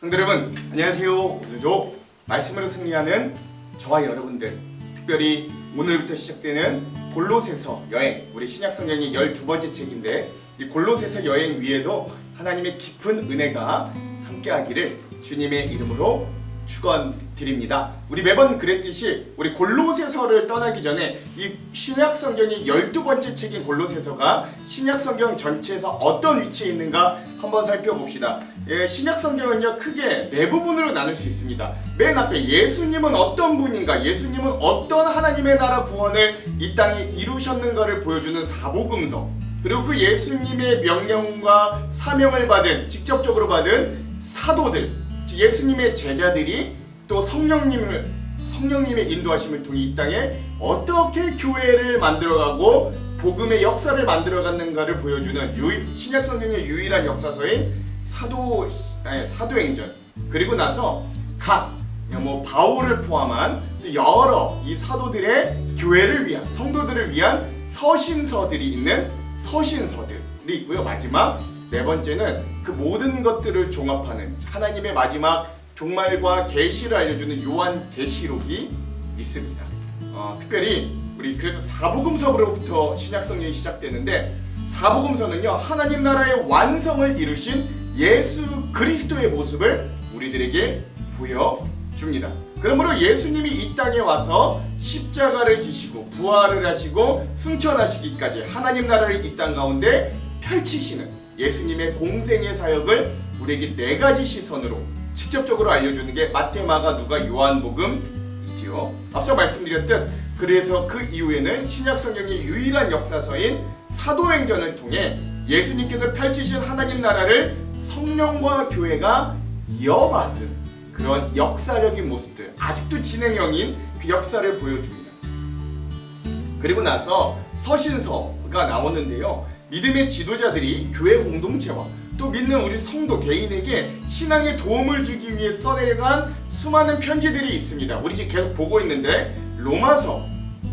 성도 여러분, 안녕하세요. 오늘도 말씀으로 승리하는 저와 여러분들, 특별히 오늘부터 시작되는 골로새서 여행, 우리 신약성경의 12번째 책인데 이 골로새서 여행 위에도 하나님의 깊은 은혜가 함께하기를 주님의 이름으로 축원드립니다. 우리 매번 그랬듯이 우리 골로새서를 떠나기 전에 이 신약성경의 12번째 책인 골로새서가 신약성경 전체에서 어떤 위치에 있는가 한번 살펴봅시다. 신약성경은요 크게 네 부분으로 나눌 수 있습니다. 맨 앞에 예수님은 어떤 분인가, 예수님은 어떤 하나님의 나라 구원을 이 땅에 이루셨는가를 보여주는 사복음서, 그리고 그 예수님의 명령과 사명을 받은, 직접적으로 받은 사도들, 예수님의 제자들이 또 성령님의 인도하심을 통해 이 땅에 어떻게 교회를 만들어가고 복음의 역사를 만들어갔는가를 보여주는 신약성경의 유일한 역사서인 사도행전, 그리고 나서 각 바울을 포함한 또 여러 이 사도들의 교회를 위한, 성도들을 위한 서신서들이 있는 서신서들이 있고요. 마지막 네 번째는 그 모든 것들을 종합하는 하나님의 마지막 종말과 계시를 알려주는 요한계시록이 있습니다. 특별히 우리 그래서 사복음서로부터 신약성경이 시작되는데, 사복음서는요 하나님 나라의 완성을 이루신 예수 그리스도의 모습을 우리들에게 보여줍니다. 그러므로 예수님이 이 땅에 와서 십자가를 지시고 부활을 하시고 승천하시기까지 하나님 나라를 이 땅 가운데 펼치시는 예수님의 공생의 사역을 우리에게 네 가지 시선으로 직접적으로 알려주는 게 마태, 마가, 누가, 요한복음이지요. 앞서 말씀드렸듯 그래서 그 이후에는 신약성경의 유일한 역사서인 사도행전을 통해 예수님께서 펼치신 하나님 나라를 성령과 교회가 이어받은 그런 역사적인 모습들, 아직도 진행형인 그 역사를 보여줍니다. 그리고 나서 서신서가 나오는데요, 믿음의 지도자들이 교회 공동체와 또 믿는 우리 성도 개인에게 신앙에 도움을 주기 위해 써내려간 수많은 편지들이 있습니다. 우리 지금 계속 보고 있는데 로마서,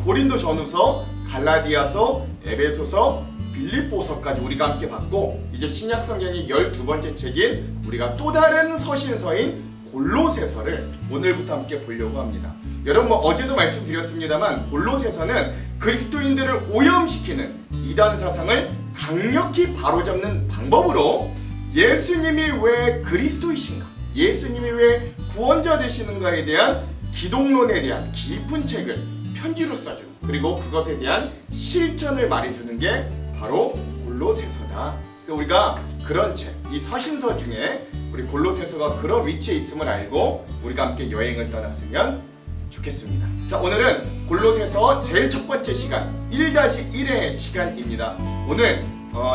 고린도전후서, 갈라디아서, 에베소서, 빌립보서까지 우리가 함께 봤고, 이제 신약성경의 12번째 책인 우리가 또 다른 서신서인 골로새서를 오늘부터 함께 보려고 합니다. 여러분 어제도 말씀드렸습니다만 골로새서는 그리스도인들을 오염시키는 이단 사상을 강력히 바로잡는 방법으로 예수님이 왜 그리스도이신가, 예수님이 왜 구원자 되시는가에 대한 기독론에 대한 깊은 책을 편지로 써주고, 그리고 그것에 대한 실천을 말해주는 게 바로 골로새서다. 우리가 그런 책, 이 서신서 중에 우리 골로새서가 그런 위치에 있음을 알고 우리가 함께 여행을 떠났으면 좋겠습니다. 자, 오늘은 골로새서 제일 첫 번째 시간 1-1의 시간입니다. 오늘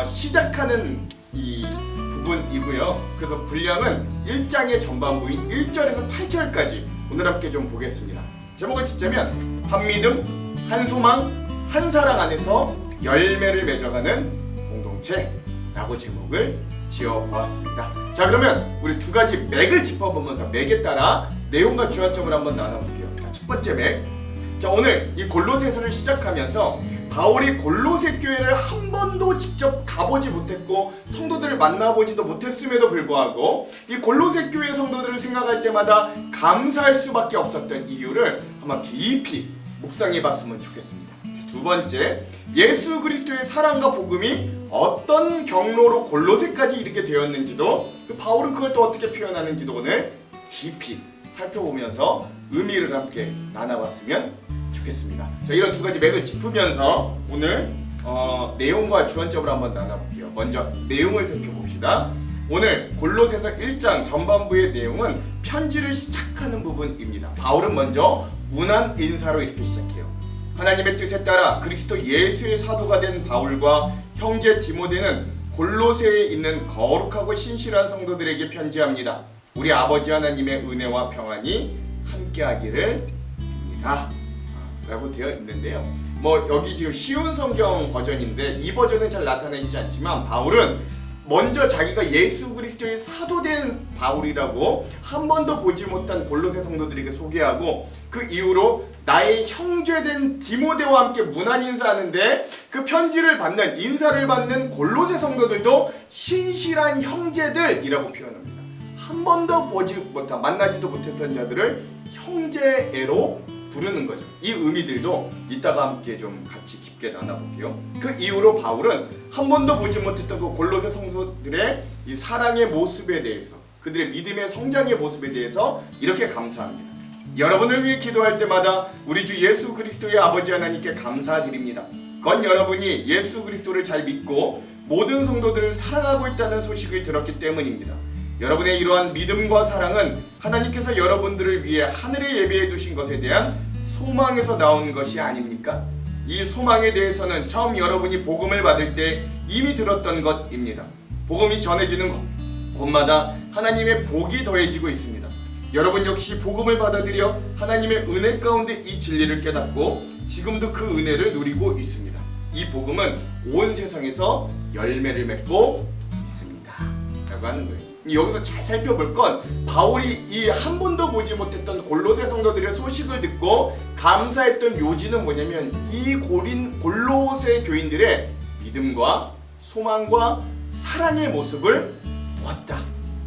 시작하는 이 부분이고요. 그래서 분량은 1장의 전반부인 1절에서 8절까지 오늘 함께 좀 보겠습니다. 제목을 짓자면 한 믿음, 한 소망, 한 사랑 안에서 열매를 맺어가는 공동체라고 제목을 지어보았습니다. 자, 그러면 우리 두 가지 맥을 짚어보면서 맥에 따라 내용과 주안점을 한번 나눠볼게요. 자, 첫 번째 맥. 자, 오늘 이 골로새서를 시작하면서 바울이 골로새 교회를 한 번도 직접 가보지 못했고 성도들을 만나보지도 못했음에도 불구하고 이 골로새 교회 성도들을 생각할 때마다 감사할 수밖에 없었던 이유를 한번 깊이 묵상해봤으면 좋겠습니다. 두 번째, 예수 그리스도의 사랑과 복음이 어떤 경로로 골로새까지 이르게 되었는지도, 그 바울은 그걸 또 어떻게 표현하는지도 오늘 깊이 살펴보면서 의미를 함께 나눠봤으면 좋겠습니다. 자, 이런 두 가지 맥을 짚으면서 오늘 내용과 주안점을 한번 나눠볼게요. 먼저 내용을 살펴봅시다. 오늘 골로새서 1장 전반부의 내용은 편지를 시작하는 부분입니다. 바울은 먼저 문안 인사로 이렇게 시작해요. 하나님의 뜻에 따라 그리스도 예수의 사도가 된 바울과 형제 디모데는 골로새에 있는 거룩하고 신실한 성도들에게 편지합니다. 우리 아버지 하나님의 은혜와 평안이 함께하기를 빕니다. 라고 되어 있는데요. 여기 지금 쉬운 성경 버전인데 이 버전은 잘 나타나 있지 않지만 바울은 먼저 자기가 예수 그리스도의 사도된 바울이라고 한 번도 보지 못한 골로새 성도들에게 소개하고, 그 이후로 나의 형제된 디모데와 함께 문안 인사하는데 그 편지를 받는, 인사를 받는 골로새 성도들도 신실한 형제들이라고 표현합니다. 한 번도 만나지도 못했던 자들을 형제애로 부르는 거죠. 이 의미들도 이따가 함께 좀 같이 깊게 나눠볼게요. 그 이후로 바울은 한 번도 보지 못했던 그 골로새 성도들의 이 사랑의 모습에 대해서, 그들의 믿음의 성장의 모습에 대해서 이렇게 감사합니다. 여러분을 위해 기도할 때마다 우리 주 예수 그리스도의 아버지 하나님께 감사드립니다. 그건 여러분이 예수 그리스도를 잘 믿고 모든 성도들을 사랑하고 있다는 소식을 들었기 때문입니다. 여러분의 이러한 믿음과 사랑은 하나님께서 여러분들을 위해 하늘에 예비해 두신 것에 대한 소망에서 나온 것이 아닙니까? 이 소망에 대해서는 처음 여러분이 복음을 받을 때 이미 들었던 것입니다. 복음이 전해지는 곳마다 하나님의 복이 더해지고 있습니다. 여러분 역시 복음을 받아들여 하나님의 은혜 가운데 이 진리를 깨닫고 지금도 그 은혜를 누리고 있습니다. 이 복음은 온 세상에서 열매를 맺고 있습니다 라고 하는 거예요. 여기서 잘 살펴볼 건 바울이 이 한 번도 보지 못했던 골로새 성도들의 소식을 듣고 감사했던 요지는 뭐냐면 이 골로새 교인들의 믿음과 소망과 사랑의 모습을 보았다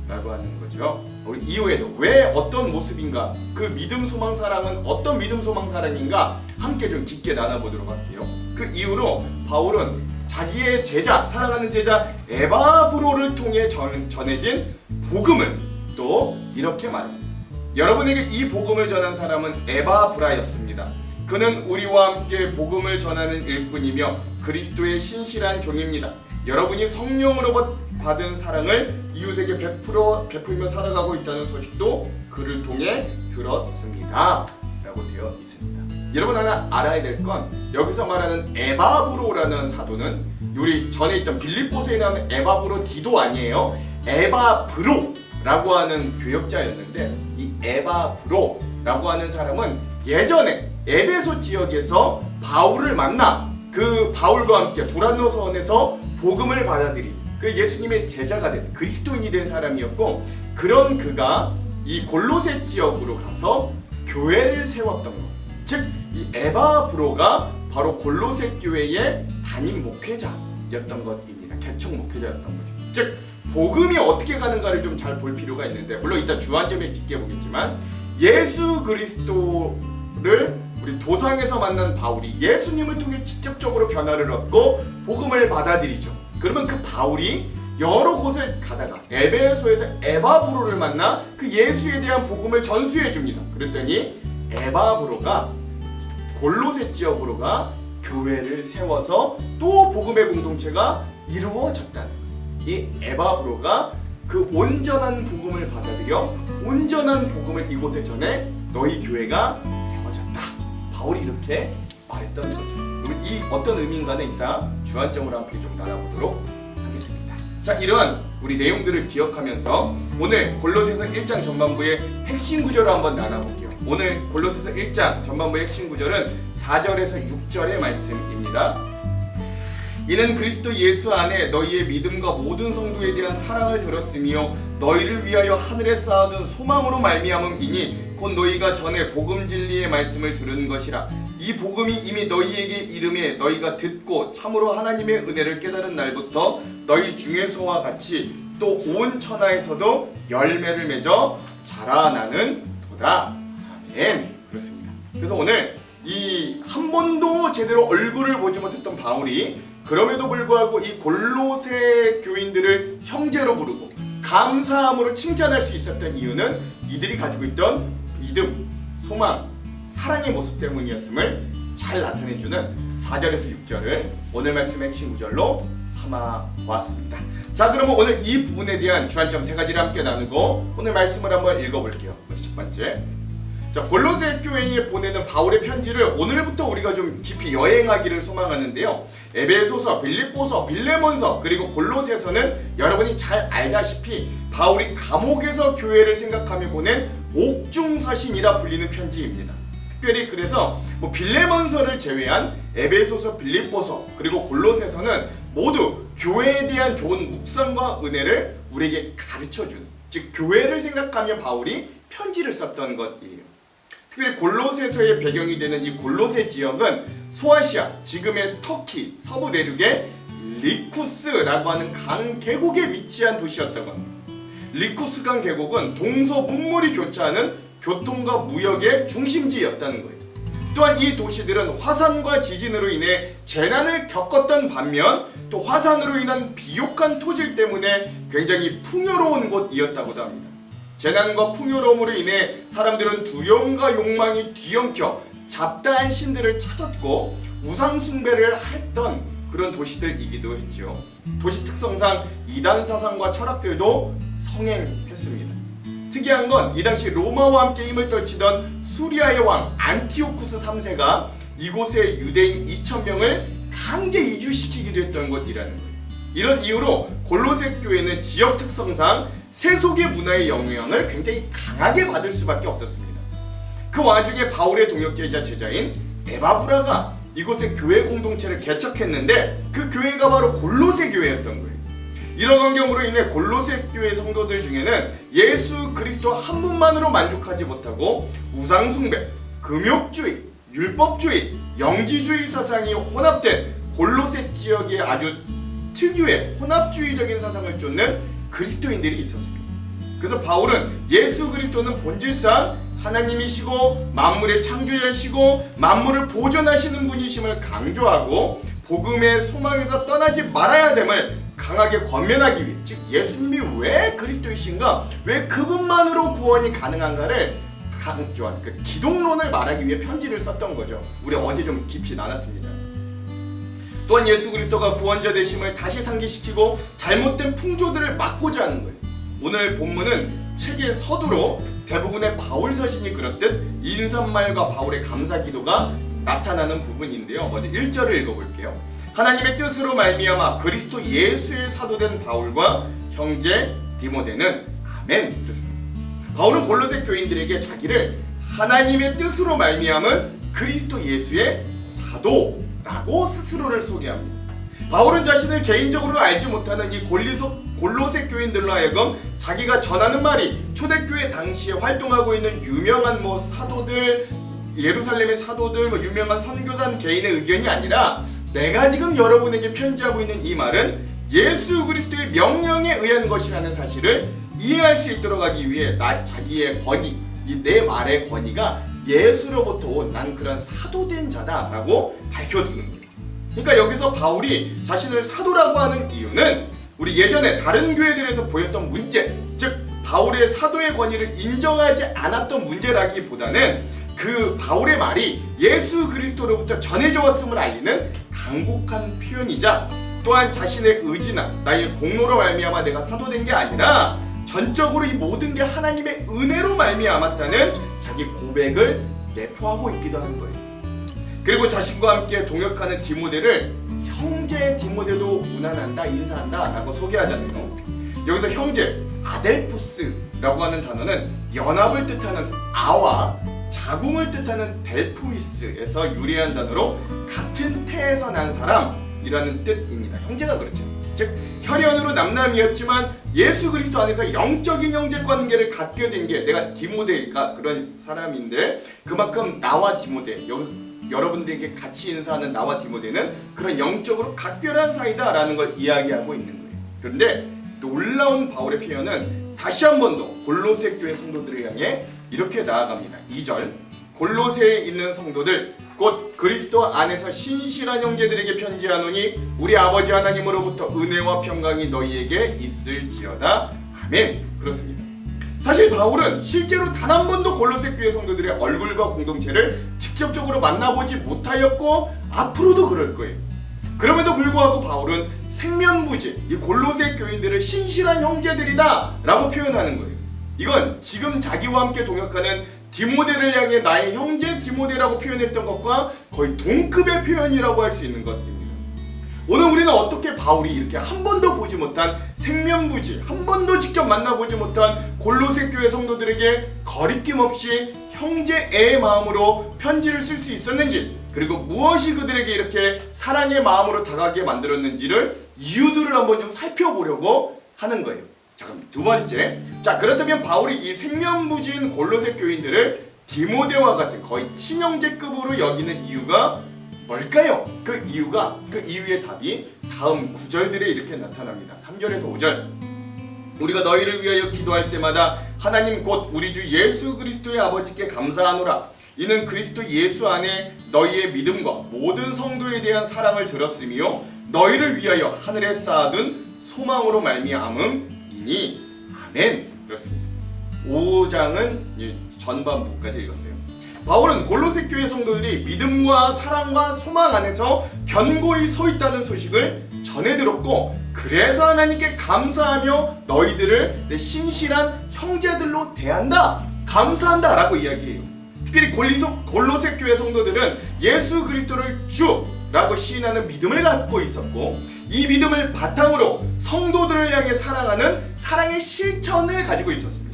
라고 하는 거죠. 우리 이후에도 왜 어떤 모습인가, 그 믿음 소망 사랑은 어떤 믿음 소망 사랑인가 함께 좀 깊게 나눠보도록 할게요. 그 이후로 바울은 자기의 제자, 사랑하는 제자 에바브로를 통해 전해진 복음을 또 이렇게 말합니다. 여러분에게 이 복음을 전한 사람은 에바브라였습니다. 그는 우리와 함께 복음을 전하는 일꾼이며 그리스도의 신실한 종입니다. 여러분이 성령으로 받은 사랑을 이웃에게 베풀며 살아가고 있다는 소식도 그를 통해 들었습니다 라고 되어 있습니다. 여러분 하나 알아야 될 건 여기서 말하는 에바브로라는 사도는 우리 전에 있던 빌립보서에 나오는 에바브로 디도 아니에요. 에바브로라고 하는 교역자였는데 이 에바브로라고 하는 사람은 예전에 에베소 지역에서 바울을 만나 그 바울과 함께 두란노선에서 복음을 받아들인 그 예수님의 제자가 된 그리스도인이 된 사람이었고, 그런 그가 이 골로새 지역으로 가서 교회를 세웠던 것, 즉 이 에바브로가 바로 골로새 교회의 담임 목회자였던 것입니다. 개척 목회자였던 거죠. 즉 복음이 어떻게 가는가를 좀 잘 볼 필요가 있는데, 물론 이따 주안점에 깊게 보겠지만 예수 그리스도를 우리 도상에서 만난 바울이 예수님을 통해 직접적으로 변화를 얻고 복음을 받아들이죠. 그러면 그 바울이 여러 곳을 가다가 에베소에서 에바브로를 만나 그 예수에 대한 복음을 전수해 줍니다. 그랬더니 에바브로가 골로새 지역으로가 교회를 세워서 또 복음의 공동체가 이루어졌다는, 이 에바브로가 그 온전한 복음을 받아들여 온전한 복음을 이곳에 전해 너희 교회가 세워졌다. 바울이 이렇게 말했던 거죠. 그럼 이 어떤 의미인가는 이따 주안점으로 함께 좀 나눠보도록 하겠습니다. 자, 이러한 우리 내용들을 기억하면서 오늘 골로새서 1장 전반부의 핵심 구절을 한번 나눠볼게요. 오늘 골로새서 1장 전반부의 핵심 구절은 4절에서 6절의 말씀입니다. 이는 그리스도 예수 안에 너희의 믿음과 모든 성도에 대한 사랑을 들었으며 너희를 위하여 하늘에 쌓아둔 소망으로 말미암음이니 곧 너희가 전에 복음 진리의 말씀을 들은 것이라. 이 복음이 이미 너희에게 이름에 너희가 듣고 참으로 하나님의 은혜를 깨달은 날부터 너희 중에서와 같이 또 온 천하에서도 열매를 맺어 자라나는 도다. 아멘. 그렇습니다. 그래서 오늘 이 한 번도 제대로 얼굴을 보지 못했던 바울이 그럼에도 불구하고 이 골로새 교인들을 형제로 부르고 감사함으로 칭찬할 수 있었던 이유는 이들이 가지고 있던 믿음, 소망, 사랑의 모습 때문이었음을 잘 나타내주는 4절에서 6절을 오늘 말씀의 핵심 구절로 삼아보았습니다. 자, 그러면 오늘 이 부분에 대한 주안점 3가지를 함께 나누고 오늘 말씀을 한번 읽어볼게요. 첫 번째, 자, 골로새 교회에 보내는 바울의 편지를 오늘부터 우리가 좀 깊이 여행하기를 소망하는데요. 에베소서, 빌립보서, 빌레몬서, 그리고 골로새서는 여러분이 잘 알다시피 바울이 감옥에서 교회를 생각하며 보낸 옥중서신이라 불리는 편지입니다. 특별히 그래서 빌레몬서를 제외한 에베소서, 빌립보서, 그리고 골로새서는 모두 교회에 대한 좋은 묵상과 은혜를 우리에게 가르쳐주는, 즉 교회를 생각하며 바울이 편지를 썼던 것이에요. 특별히 골로새서의 배경이 되는 이 골로새 지역은 소아시아, 지금의 터키 서부 대륙의 리쿠스라고 하는 강 계곡에 위치한 도시였던 겁니다. 리쿠스강 계곡은 동서문물이 교차하는 교통과 무역의 중심지였다는 거예요. 또한 이 도시들은 화산과 지진으로 인해 재난을 겪었던 반면 또 화산으로 인한 비옥한 토질 때문에 굉장히 풍요로운 곳이었다고도 합니다. 재난과 풍요로움으로 인해 사람들은 두려움과 욕망이 뒤엉켜 잡다한 신들을 찾았고 우상 숭배를 했던 그런 도시들이기도 했죠. 도시 특성상 이단 사상과 철학들도 성행했습니다. 특이한 건 이 당시 로마와 함께 힘을 떨치던 수리아의 왕 안티오쿠스 3세가 이곳에 유대인 2,000명을 강제 이주시키기도 했던 것이라는 거예요. 이런 이유로 골로새 교회는 지역 특성상 세속의 문화의 영향을 굉장히 강하게 받을 수밖에 없었습니다. 그 와중에 바울의 동역자이자 제자인 에바브라가 이곳에 교회 공동체를 개척했는데 그 교회가 바로 골로새 교회였던 거예요. 이런 환경으로 인해 골로새 교회 성도들 중에는 예수 그리스도 한 분만으로 만족하지 못하고 우상숭배, 금욕주의, 율법주의, 영지주의 사상이 혼합된 골로새 지역의 아주 특유의 혼합주의적인 사상을 쫓는 그리스도인들이 있었습니다. 그래서 바울은 예수 그리스도는 본질상 하나님이시고 만물의 창조자이시고 만물을 보존하시는 분이심을 강조하고 복음의 소망에서 떠나지 말아야 됨을 강하게 권면하기 위해, 즉 예수님이 왜 그리스도이신가, 왜 그분만으로 구원이 가능한가를 강조한 그 기독론을 말하기 위해 편지를 썼던 거죠. 우리 어제 좀 깊이 나눴습니다. 또한 예수 그리스도가 구원자 되심을 다시 상기시키고 잘못된 풍조들을 막고자 하는 거예요. 오늘 본문은 책의 서두로 대부분의 바울 서신이 그렇듯 인사말과 바울의 감사 기도가 나타나는 부분인데요. 먼저 1절을 읽어볼게요. 하나님의 뜻으로 말미암아 그리스도 예수의 사도된 바울과 형제 디모데는 아멘. 그렇습니다. 바울은 골로새 교인들에게 자기를 하나님의 뜻으로 말미암은 그리스도 예수의 사도라고 스스로를 소개합니다. 바울은 자신을 개인적으로 알지 못하는 이 골로새 교인들로 하여금 자기가 전하는 말이 초대교회 당시에 활동하고 있는 유명한 사도들, 예루살렘의 사도들, 유명한 선교사 개인의 의견이 아니라 내가 지금 여러분에게 편지하고 있는 이 말은 예수 그리스도의 명령에 의한 것이라는 사실을 이해할 수 있도록 하기 위해 자기의 권위, 내 말의 권위가 예수로부터 온 난 그런 사도된 자다라고 밝혀두는 거예요. 그러니까 여기서 바울이 자신을 사도라고 하는 이유는 우리 예전에 다른 교회들에서 보였던 문제, 즉 바울의 사도의 권위를 인정하지 않았던 문제라기보다는 그 바울의 말이 예수 그리스도로부터 전해져 왔음을 알리는 간곡한 표현이자 또한 자신의 의지나 나의 공로로 말미암아 내가 사도된 게 아니라 전적으로 이 모든 게 하나님의 은혜로 말미암았다는 자기 고백을 내포하고 있기도 하는 거예요. 그리고 자신과 함께 동역하는 디모데를 형제 디모데도 문안한다, 인사한다 라고 소개하잖아요. 여기서 형제, 아델푸스라고 하는 단어는 연합을 뜻하는 아와 자궁을 뜻하는 델푸이스에서 유래한 단어로 같은 태에서 난 사람이라는 뜻입니다. 형제가 그렇죠. 즉 혈연으로 남남이었지만 예수 그리스도 안에서 영적인 형제 관계를 갖게 된 게 내가 디모데가 그런 사람인데 그만큼 나와 디모데, 여기서 여러분들에게 같이 인사하는 나와 디모데는 그런 영적으로 각별한 사이다라는 걸 이야기하고 있는 거예요. 그런데 놀라운 바울의 표현은 다시 한 번 더 골로새 교회 성도들을 향해 이렇게 나아갑니다. 2절 골로새에 있는 성도들 곧 그리스도 안에서 신실한 형제들에게 편지하노니 우리 아버지 하나님으로부터 은혜와 평강이 너희에게 있을지어다. 아멘. 그렇습니다. 사실 바울은 실제로 단 한 번도 골로새 교회 성도들의 얼굴과 공동체를 직접적으로 만나보지 못하였고 앞으로도 그럴 거예요. 그럼에도 불구하고 바울은 생면부지 이 골로새 교인들을 신실한 형제들이다 라고 표현하는 거예요. 이건 지금 자기와 함께 동역하는 디모데를 향해 나의 형제 디모데라고 표현했던 것과 거의 동급의 표현이라고 할 수 있는 것입니다. 오늘 우리는 어떻게 바울이 이렇게 한 번도 보지 못한 생면부지, 한 번도 직접 만나보지 못한 골로새 교회 성도들에게 거리낌 없이 형제의 마음으로 편지를 쓸 수 있었는지, 그리고 무엇이 그들에게 이렇게 사랑의 마음으로 다가가게 만들었는지를 이유들을 한번 좀 살펴보려고 하는 거예요. 자, 그럼 두 번째, 자 그렇다면 바울이 이 생면부지인 골로새 교인들을 디모데와 같은 거의 친형제급으로 여기는 이유가 뭘까요? 그 이유의 답이 다음 구절들에 이렇게 나타납니다. 3절에서 5절 우리가 너희를 위하여 기도할 때마다 하나님 곧 우리 주 예수 그리스도의 아버지께 감사하노라. 이는 그리스도 예수 안에 너희의 믿음과 모든 성도에 대한 사랑을 들었으며 너희를 위하여 하늘에 쌓아둔 소망으로 말미암음이니. 아멘. 그렇습니다. 5장은 전반부까지 읽었어요. 바울은 골로새 교회 성도들이 믿음과 사랑과 소망 안에서 견고히 서 있다는 소식을 전해 들었고, 그래서 하나님께 감사하며 너희들을 내 신실한 형제들로 대한다, 감사한다 라고 이야기해요. 특별히 골로새 교회 성도들은 예수 그리스도를 주라고 시인하는 믿음을 갖고 있었고, 이 믿음을 바탕으로 성도들을 향해 사랑하는 사랑의 실천을 가지고 있었습니다.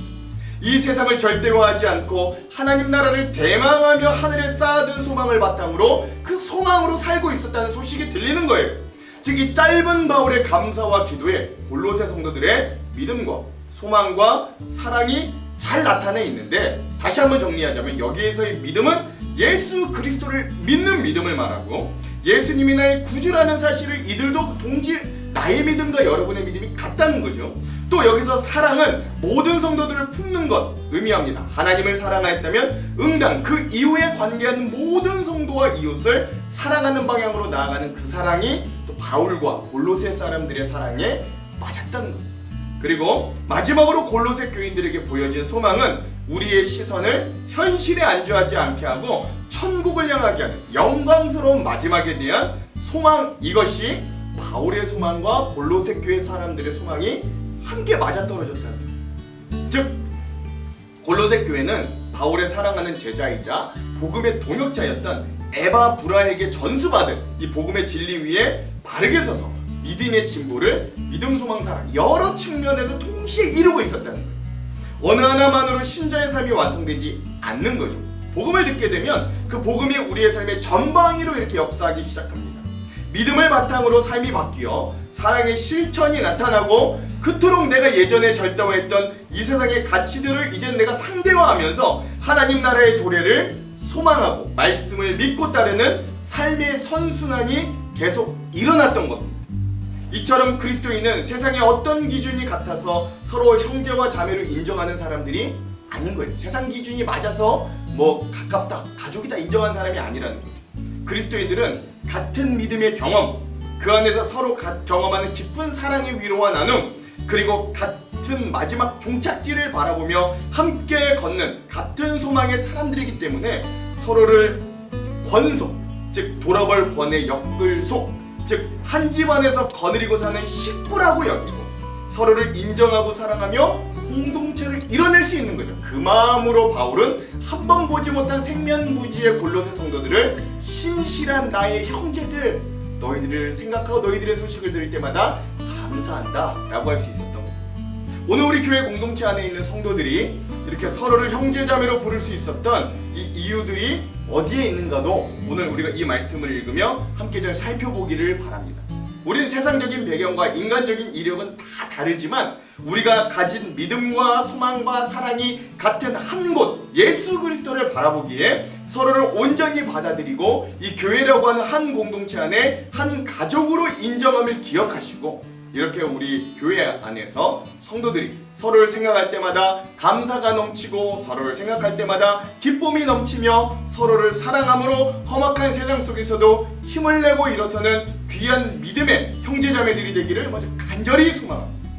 이 세상을 절대화하지 않고 하나님 나라를 대망하며 하늘에 쌓아둔 소망을 바탕으로 그 소망으로 살고 있었다는 소식이 들리는 거예요. 즉, 이 짧은 바울의 감사와 기도에 골로새 성도들의 믿음과 소망과 사랑이 잘 나타내 있는데, 다시 한번 정리하자면 여기에서의 믿음은 예수 그리스도를 믿는 믿음을 말하고, 예수님이 나의 구주라는 사실을 이들도 동질 나의 믿음과 여러분의 믿음이 같다는 거죠. 또 여기서 사랑은 모든 성도들을 품는 것 의미합니다. 하나님을 사랑하였다면 응당 그 이후에 관계하는 모든 성도와 이웃을 사랑하는 방향으로 나아가는 그 사랑이 또 바울과 골로새 사람들의 사랑에 맞았다는 겁니다. 그리고 마지막으로 골로새 교인들에게 보여진 소망은 우리의 시선을 현실에 안주하지 않게 하고 천국을 향하게 하는 영광스러운 마지막에 대한 소망, 이것이 바울의 소망과 골로새 교회 사람들의 소망이 함께 맞아떨어졌다는 거예요. 즉, 골로새 교회는 바울의 사랑하는 제자이자 복음의 동역자였던 에바브라에게 전수받은 이 복음의 진리 위에 바르게 서서 믿음의 진보를 믿음, 소망, 사랑 여러 측면에서 동시에 이루고 있었다는 거예요. 어느 하나만으로 신자의 삶이 완성되지 않는 거죠. 복음을 듣게 되면 그 복음이 우리의 삶의 전방위로 이렇게 역사하기 시작합니다. 믿음을 바탕으로 삶이 바뀌어 사랑의 실천이 나타나고, 그토록 내가 예전에 절대화했던 이 세상의 가치들을 이젠 내가 상대화하면서 하나님 나라의 도래를 소망하고 말씀을 믿고 따르는 삶의 선순환이 계속 일어났던 겁니다. 이처럼 그리스도인은 세상의 어떤 기준이 같아서 서로 형제와 자매로 인정하는 사람들이 아닌 거예요. 세상 기준이 맞아서 가깝다, 가족이다 인정한 사람이 아니라는 거죠. 그리스도인들은 같은 믿음의 경험, 그 안에서 서로 경험하는 깊은 사랑의 위로와 나눔, 그리고 같은 마지막 종착지를 바라보며 함께 걷는 같은 소망의 사람들이기 때문에 서로를 권속, 즉 돌아볼 권의 역글속, 즉 한 집안에서 거느리고 사는 식구라고 여기고 서로를 인정하고 사랑하며 공동체를 이뤄낼 수 있는 거죠. 그 마음으로 바울은 한 번 보지 못한 생면부지의 골로새 성도들을 신실한 나의 형제들, 너희들을 생각하고 너희들의 소식을 들을 때마다 감사한다 라고 할 수 있었던 겁니다. 오늘 우리 교회 공동체 안에 있는 성도들이 이렇게 서로를 형제자매로 부를 수 있었던 이 이유들이 어디에 있는가도 오늘 우리가 이 말씀을 읽으며 함께 잘 살펴보기를 바랍니다. 우리는 세상적인 배경과 인간적인 이력은 다 다르지만 우리가 가진 믿음과 소망과 사랑이 같은 한 곳 예수 그리스도를 바라보기에 서로를 온전히 받아들이고 이 교회라고 하는 한 공동체 안에 한 가족으로 인정함을 기억하시고, 이렇게 우리 교회 안에서 성도들이 서로를 생각할 때마다 감사가 넘치고 서로를 생각할 때마다 기쁨이 넘치며 서로를 사랑함으로 험악한 세상 속에서도 힘을 내고 일어서는 귀한 믿음의 형제자매들이 되기를 먼저 간절히 소망합니다.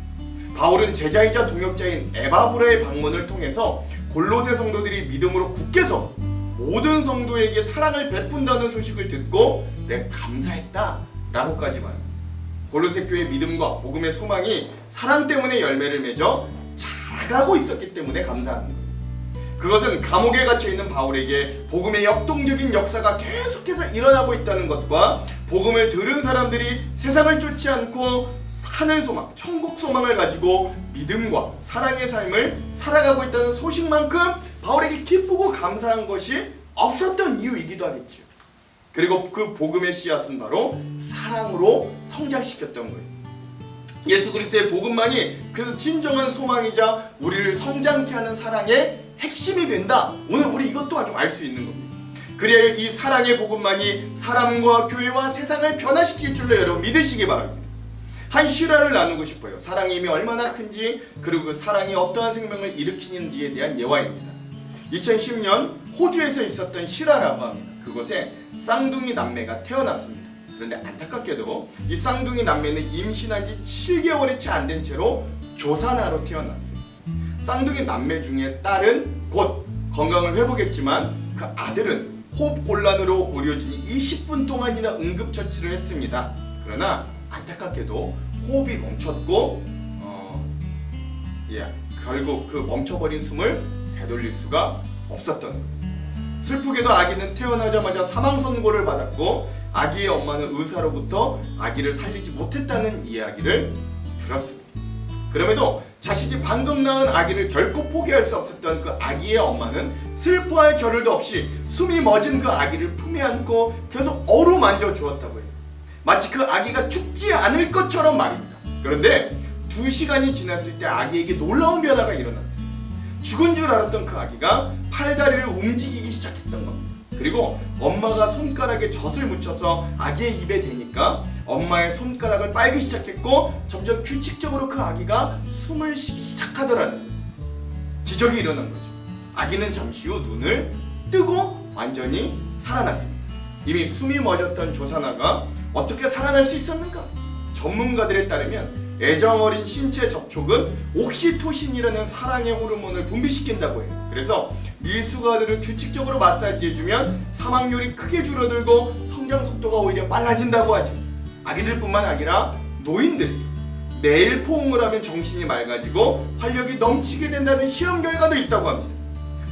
바울은 제자이자 동역자인 에바브라의 방문을 통해서 골로새 성도들이 믿음으로 굳게 서 모든 성도에게 사랑을 베푼다는 소식을 듣고 내가 감사했다 라고까지 말합니다. 골로새 교회의 믿음과 복음의 소망이 사랑 때문에 열매를 맺어 자라가고 있었기 때문에 감사하는 거예요. 그것은 감옥에 갇혀있는 바울에게 복음의 역동적인 역사가 계속해서 일어나고 있다는 것과 복음을 들은 사람들이 세상을 쫓지 않고 하늘 소망, 천국 소망을 가지고 믿음과 사랑의 삶을 살아가고 있다는 소식만큼 바울에게 기쁘고 감사한 것이 없었던 이유이기도 하겠죠. 그리고 그 복음의 씨앗은 바로 사랑으로 성장시켰던 거예요. 예수 그리스도의 복음만이 그래서 진정한 소망이자 우리를 성장케 하는 사랑의 핵심이 된다. 오늘 우리 이것 또한 좀 알 수 있는 겁니다. 그래야 이 사랑의 복음만이 사람과 교회와 세상을 변화시킬 줄로 여러분 믿으시기 바랍니다. 한 실화를 나누고 싶어요. 사랑의 힘이 얼마나 큰지, 그리고 그 사랑이 어떠한 생명을 일으키는지에 대한 예화입니다. 2010년 호주에서 있었던 실화라고 합니다. 그곳에 쌍둥이 남매가 태어났습니다. 그런데 안타깝게도 이 쌍둥이 남매는 임신한 지 7개월이 채 안 된 채로 조산아로 태어났어요. 쌍둥이 남매 중에 딸은 곧 건강을 회복했지만 그 아들은 호흡곤란으로 의료진이 20분 동안이나 응급처치를 했습니다. 그러나 안타깝게도 호흡이 멈췄고 결국 그 멈춰버린 숨을 되돌릴 수가 없었던 거예요. 슬프게도 아기는 태어나자마자 사망 선고를 받았고 아기의 엄마는 의사로부터 아기를 살리지 못했다는 이야기를 들었습니다. 그럼에도 자식이 방금 낳은 아기를 결코 포기할 수 없었던 그 아기의 엄마는 슬퍼할 겨를도 없이 숨이 멎은 그 아기를 품에 안고 계속 어루만져 주었다고 해요. 마치 그 아기가 죽지 않을 것처럼 말입니다. 그런데 2시간이 지났을 때 아기에게 놀라운 변화가 일어났어요. 죽은 줄 알았던 그 아기가 팔다리를 움직이기 시작했던 겁니다. 그리고 엄마가 손가락에 젖을 묻혀서 아기의 입에 대니까 엄마의 손가락을 빨기 시작했고 점점 규칙적으로 그 아기가 숨을 쉬기 시작하더라는 거예요. 기적이 일어난 거죠. 아기는 잠시 후 눈을 뜨고 완전히 살아났습니다. 이미 숨이 멎었던 조산아가 어떻게 살아날 수 있었는가? 전문가들에 따르면 애정어린 신체 접촉은 옥시토신이라는 사랑의 호르몬을 분비시킨다고 해요. 그래서 밀수가들을 규칙적으로 마사지해주면 사망률이 크게 줄어들고 성장 속도가 오히려 빨라진다고 하죠. 아기들뿐만 아니라 노인들 매일 포옹을 하면 정신이 맑아지고 활력이 넘치게 된다는 실험 결과도 있다고 합니다.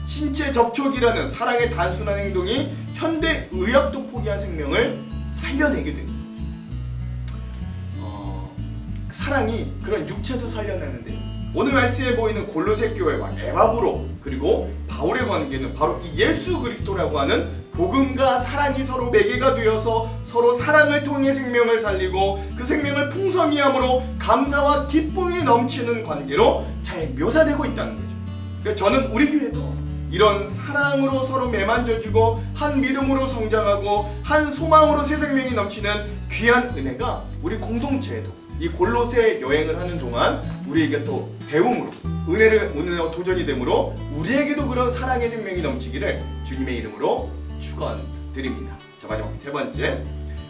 신체 접촉이라는 사랑의 단순한 행동이 현대 의학도 포기한 생명을 살려내게 됩니다. 사랑이 그런 육체도 살려내는데 오늘 말씀에 보이는 골로새 교회와 에바브로 그리고 바울의 관계는 바로 이 예수 그리스도라고 하는 복음과 사랑이 서로 매개가 되어서 서로 사랑을 통해 생명을 살리고 그 생명을 풍성히 함으로 감사와 기쁨이 넘치는 관계로 잘 묘사되고 있다는 거죠. 그러니까 저는 우리 교회도 이런 사랑으로 서로 매만져주고 한 믿음으로 성장하고 한 소망으로 새 생명이 넘치는 귀한 은혜가 우리 공동체에도 이 골로새 여행을 하는 동안 우리에게 또 배움으로 은혜로 도전이 되므로 우리에게도 그런 사랑의 생명이 넘치기를 주님의 이름으로 축원드립니다. 자, 마지막 세 번째,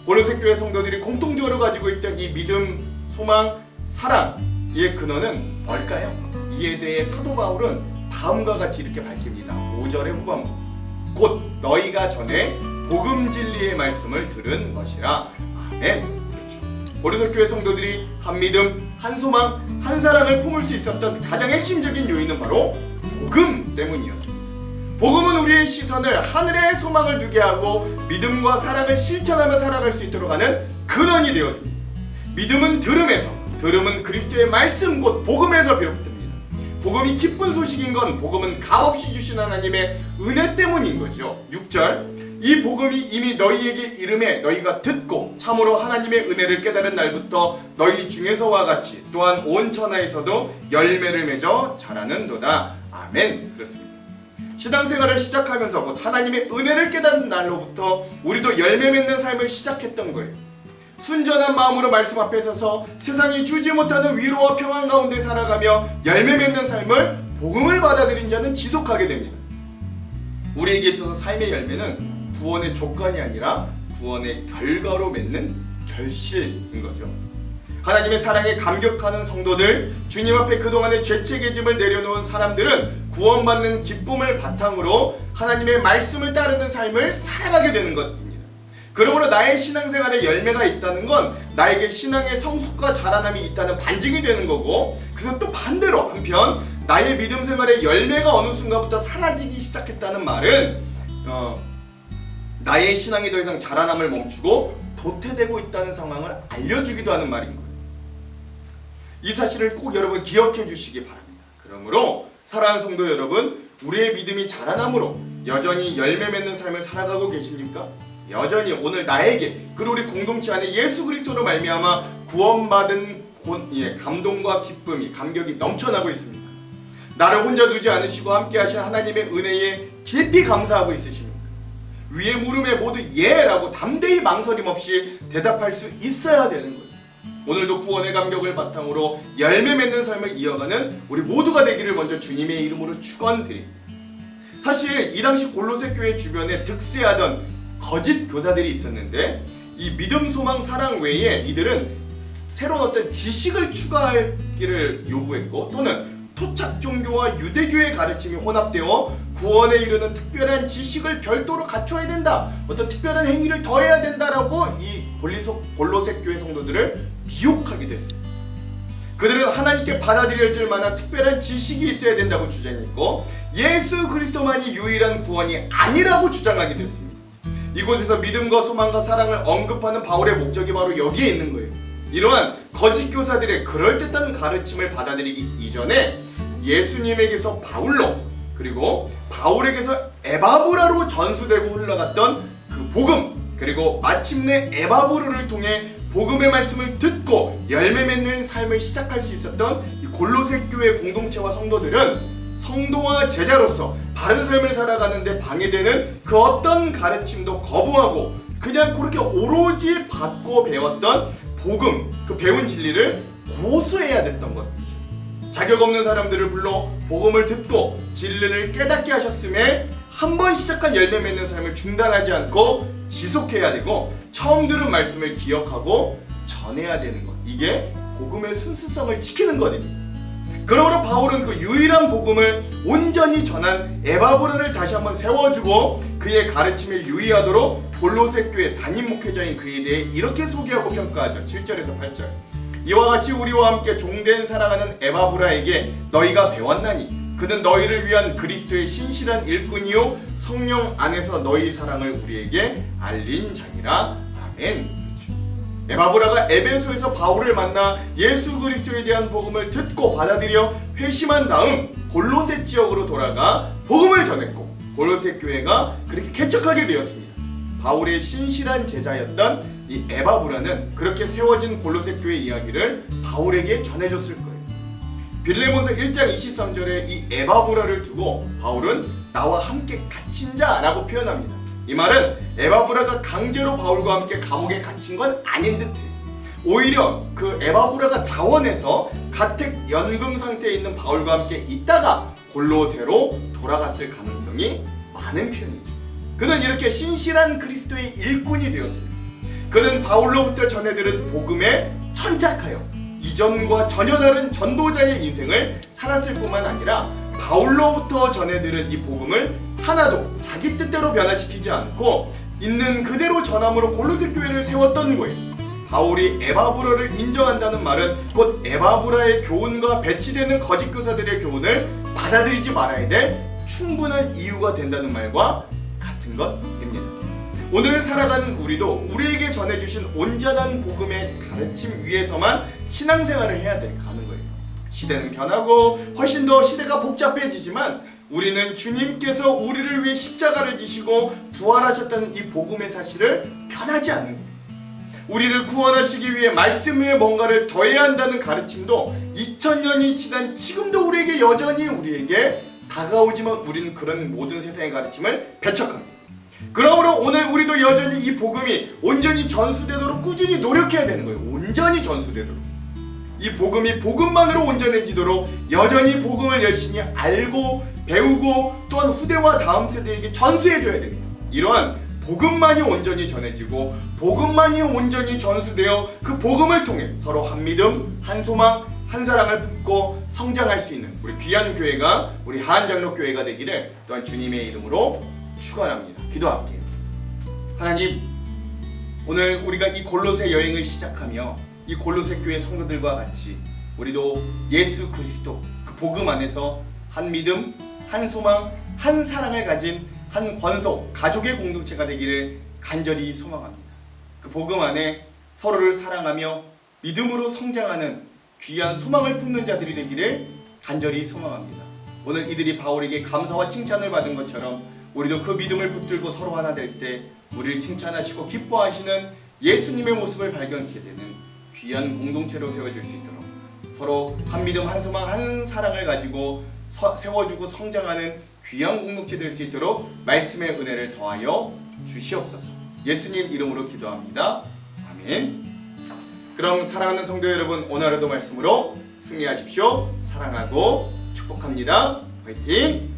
골로새 교회 성도들이 공통적으로 가지고 있던 이 믿음, 소망, 사랑의 근원은 뭘까요? 이에 대해 사도 바울은 다음과 같이 이렇게 밝힙니다. 5절의 후반부, 곧 너희가 전에 복음 진리의 말씀을 들은 것이라. 아멘. 골로새 교회 성도들이 한 믿음, 한 소망, 한 사랑을 품을 수 있었던 가장 핵심적인 요인은 바로 복음 때문이었습니다. 복음은 우리의 시선을 하늘의 소망을 두게 하고 믿음과 사랑을 실천하며 살아갈 수 있도록 하는 근원이 되어줍니다. 믿음은 들음에서, 들음은 그리스도의 말씀 곧 복음에서 비롯됩니다. 복음이 기쁜 소식인 건 복음은 값없이 주신 하나님의 은혜 때문인 거죠. 6절, 이 복음이 이미 너희에게 이름에 너희가 듣고 참으로 하나님의 은혜를 깨달은 날부터 너희 중에서와 같이 또한 온 천하에서도 열매를 맺어 자라는도다. 아멘. 그렇습니다. 신앙생활을 시작하면서 곧 하나님의 은혜를 깨닫는 날로부터 우리도 열매 맺는 삶을 시작했던 거예요. 순전한 마음으로 말씀 앞에 서서 세상이 주지 못하는 위로와 평안 가운데 살아가며 열매 맺는 삶을 복음을 받아들인 자는 지속하게 됩니다. 우리에게 있어서 삶의 열매는 구원의 조건이 아니라 구원의 결과로 맺는 결실인 거죠. 하나님의 사랑에 감격하는 성도들, 주님 앞에 그동안의 죄책의 짐을 내려놓은 사람들은 구원받는 기쁨을 바탕으로 하나님의 말씀을 따르는 삶을 살아가게 되는 것입니다. 그러므로 나의 신앙생활에 열매가 있다는 건 나에게 신앙의 성숙과 자라남이 있다는 반증이 되는 거고, 그래서 또 반대로 한편 나의 믿음 생활의 열매가 어느 순간부터 사라지기 시작했다는 말은 나의 신앙이 더 이상 자라남을 멈추고 도태되고 있다는 상황을 알려주기도 하는 말인 거예요. 이 사실을 꼭 여러분 기억해 주시기 바랍니다. 그러므로 사랑하는 성도 여러분, 우리의 믿음이 자라남으로 여전히 열매 맺는 삶을 살아가고 계십니까? 여전히 오늘 나에게 그리고 우리 공동체 안에 예수 그리스도로 말미암아 구원받은 감동과 기쁨이 감격이 넘쳐나고 있습니까? 나를 혼자 두지 않으시고 함께 하신 하나님의 은혜에 깊이 감사하고 있으십니까? 위의 물음에 모두 예라고 담대히 망설임 없이 대답할 수 있어야 되는 거예요. 오늘도 구원의 감격을 바탕으로 열매 맺는 삶을 이어가는 우리 모두가 되기를 먼저 주님의 이름으로 축원드립니다. 사실 이 당시 골로새 교회 주변에 득세하던 거짓 교사들이 있었는데, 이 믿음, 소망, 사랑 외에 이들은 새로운 어떤 지식을 추가하기를 요구했고, 또는 토착 종교와 유대교의 가르침이 혼합되어 구원에 이르는 특별한 지식을 별도로 갖춰야 된다, 어떤 특별한 행위를 더해야 된다라고 이 골로새 교회 성도들을 미혹하기도 했어요. 그들은 하나님께 받아들여질 만한 특별한 지식이 있어야 된다고 주장했고, 예수 그리스도만이 유일한 구원이 아니라고 주장하기도 했습니다. 이곳에서 믿음과 소망과 사랑을 언급하는 바울의 목적이 바로 여기에 있는 거예요. 이러한 거짓 교사들의 그럴듯한 가르침을 받아들이기 이전에 예수님에게서 바울로, 그리고 바울에게서 에바브라로 전수되고 흘러갔던 그 복음, 그리고 마침내 에바브로를 통해 복음의 말씀을 듣고 열매 맺는 삶을 시작할 수 있었던 이 골로새 교회 공동체와 성도들은 성도와 제자로서 바른 삶을 살아가는데 방해되는 그 어떤 가르침도 거부하고 그냥 그렇게 오로지 받고 배웠던 복음, 그 배운 진리를 고수해야 됐던 것이죠. 자격 없는 사람들을 불러 복음을 듣고 진리를 깨닫게 하셨음에 한 번 시작한 열매 맺는 삶을 중단하지 않고 지속해야 되고, 처음 들은 말씀을 기억하고 전해야 되는 것, 이게 복음의 순수성을 지키는 것입니다. 그러므로 바울은 그 유일한 복음을 온전히 전한 에바브라를 다시 한번 세워주고 그의 가르침에 유의하도록 골로새 교회 담임 목회자인 그에 대해 이렇게 소개하고 평가하죠. 7절에서 8절. 이와 같이 우리와 함께 종된 사랑하는 에바브라에게 너희가 배웠나니 그는 너희를 위한 그리스도의 신실한 일꾼이요 성령 안에서 너희 사랑을 우리에게 알린 자니라. 아멘. 에바브라가 에베소에서 바울을 만나 예수 그리스도에 대한 복음을 듣고 받아들여 회심한 다음 골로새 지역으로 돌아가 복음을 전했고, 골로새 교회가 그렇게 개척하게 되었습니다. 바울의 신실한 제자였던 이 에바브라는 그렇게 세워진 골로새 교회 이야기를 바울에게 전해줬을 거예요. 빌레몬서 1장 23절에 이 에바브라를 두고 바울은 나와 함께 갇힌 자라고 표현합니다. 이 말은 에바브라가 강제로 바울과 함께 감옥에 갇힌 건 아닌 듯해요. 오히려 그 에바브라가 자원해서 가택 연금 상태에 있는 바울과 함께 있다가 골로새로 돌아갔을 가능성이 많은 편이죠. 그는 이렇게 신실한 그리스도의 일꾼이 되었습니다. 그는 바울로부터 전해들은 복음에 천착하여 이전과 전혀 다른 전도자의 인생을 살았을 뿐만 아니라 바울로부터 전해들은 이 복음을 하나도 자기 뜻대로 변화시키지 않고 있는 그대로 전함으로 골로새 교회를 세웠던 거예요. 바울이 에바브라를 인정한다는 말은 곧 에바브라의 교훈과 배치되는 거짓 교사들의 교훈을 받아들이지 말아야 될 충분한 이유가 된다는 말과 같은 것입니다. 오늘 살아가는 우리도 우리에게 전해주신 온전한 복음의 가르침 위에서만 신앙생활을 해야 가는 거예요. 시대는 변하고 훨씬 더 시대가 복잡해지지만 우리는 주님께서 우리를 위해 십자가를 지시고 부활하셨다는 이 복음의 사실을 변하지 않는 거예요. 우리를 구원하시기 위해 말씀 위에 뭔가를 더해야 한다는 가르침도 2000년이 지난 지금도 우리에게 여전히 우리에게 다가오지만 우리는 그런 모든 세상의 가르침을 배척합니다. 그러므로 오늘 우리도 여전히 이 복음이 온전히 전수되도록 꾸준히 노력해야 되는 거예요. 온전히 전수되도록. 이 복음이 복음만으로 온전해지도록 여전히 복음을 열심히 알고 배우고 또한 후대와 다음 세대에게 전수해줘야 됩니다. 이러한 복음만이 온전히 전해지고 복음만이 온전히 전수되어 그 복음을 통해 서로 한 믿음, 한 소망, 한 사랑을 품고 성장할 수 있는 우리 귀한 교회가 우리 하안장로교회가 되기를 또한 주님의 이름으로 축원합니다. 기도할게요. 하나님, 오늘 우리가 이 골로새 여행을 시작하며 이 골로새 교회 성도들과 같이 우리도 예수 그리스도 그 복음 안에서 한 믿음, 한 소망, 한 사랑을 가진 한 권속 가족의 공동체가 되기를 간절히 소망합니다. 그 복음 안에 서로를 사랑하며 믿음으로 성장하는 귀한 소망을 품는 자들이 되기를 간절히 소망합니다. 오늘 이들이 바울에게 감사와 칭찬을 받은 것처럼 우리도 그 믿음을 붙들고 서로 하나 될 때 우리를 칭찬하시고 기뻐하시는 예수님의 모습을 발견하게 되는 귀한 공동체로 세워질 수 있도록 서로 한 믿음, 한 소망, 한 사랑을 가지고 세워주고 성장하는 귀한 공동체 될 수 있도록 말씀의 은혜를 더하여 주시옵소서. 예수님 이름으로 기도합니다. 아멘. 그럼 사랑하는 성도 여러분, 오늘 하루도 말씀으로 승리하십시오. 사랑하고 축복합니다. 화이팅!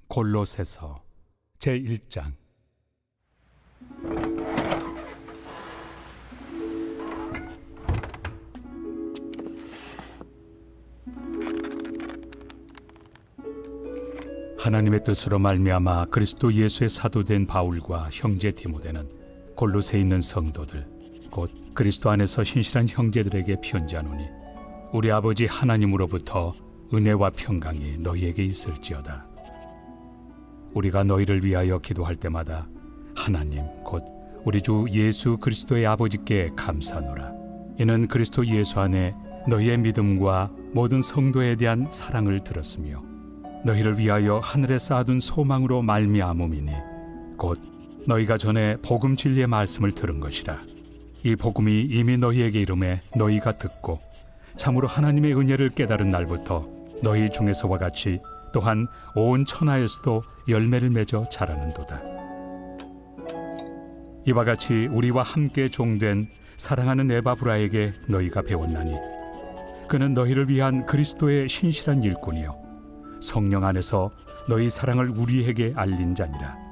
골로새서 제1장. 하나님의 뜻으로 말미암아 그리스도 예수의 사도된 바울과 형제 디모데는 골로새에 있는 성도들 곧 그리스도 안에서 신실한 형제들에게 편지하노니 우리 아버지 하나님으로부터 은혜와 평강이 너희에게 있을지어다. 우리가 너희를 위하여 기도할 때마다 하나님 곧 우리 주 예수 그리스도의 아버지께 감사하노라. 이는 그리스도 예수 안에 너희의 믿음과 모든 성도에 대한 사랑을 들었으며 너희를 위하여 하늘에 쌓아둔 소망으로 말미암음이니 곧 너희가 전에 복음 진리의 말씀을 들은 것이라. 이 복음이 이미 너희에게 이름에 너희가 듣고 참으로 하나님의 은혜를 깨달은 날부터 너희 중에서와 같이 또한 온 천하에서도 열매를 맺어 자라는도다. 이와 같이 우리와 함께 종된 사랑하는 에바브라에게 너희가 배웠나니 그는 너희를 위한 그리스도의 신실한 일꾼이요 성령 안에서 너희 사랑을 우리에게 알린 자니라.